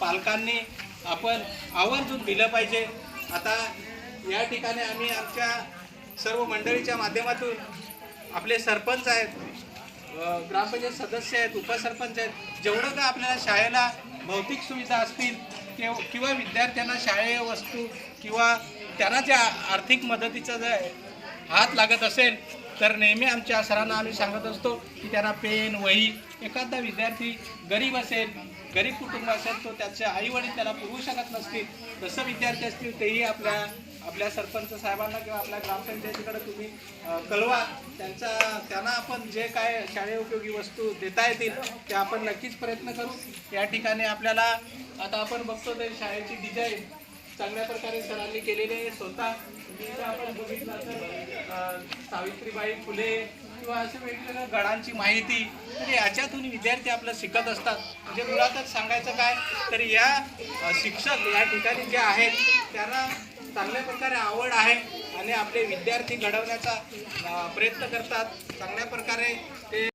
पालकांनी आपण आवर्जून दिलं पाहिजे। आता या ठिकाणी आम्ही आमच्या सर्व मंडळीच्या माध्यमातून आपले सरपंच आहेत, ग्रामपंचायत सदस्य आहेत, उपसरपंच आहेत, जेवढं का आपल्याला शाळेला भौतिक सुविधा असतील किंवा विद्यार्थ्यांना शाळेय वस्तू किंवा त्यांना ज्या आर्थिक मदतीचा जर हात लागत असेल तर नेहमी आमच्या सरांना आम्ही सांगत असतो की त्यांना पेन वही, एखादा विद्यार्थी गरीब असेल, गरीब कुटुंब असेल, तो त्याचे आईवडील त्याला पुरवू शकत नसतील, तसं विद्यार्थी असतील तेही आपल्या सरपंच साहेबांना किंवा आपल्या ग्रामपंचायतीकडे तुम्ही कळवा। त्यांना आपण जे काय शाळेय उपयोगी वस्तू देता येतील ते आपण नक्कीच प्रयत्न करू। या ठिकाणी आपल्याला आता आपण बघतो ते शाळेची डिझाईन चांगल्या प्रकारे सरांनी केलेली आहे। स्वतः आपण बघितलं तर सावित्रीबाई फुले किंवा असे वेगवेगळ्या गडांची माहिती, तर याच्यातून विद्यार्थी आपलं शिकत असतात। म्हणजे मुळातच सांगायचं काय तर या शिक्षक या ठिकाणी जे आहेत त्यांना चांगल्या प्रकारे आवड आहे आणि आपले विद्यार्थी घडवण्याचा प्रयत्न करतात। चांगल्या प्रकारे ते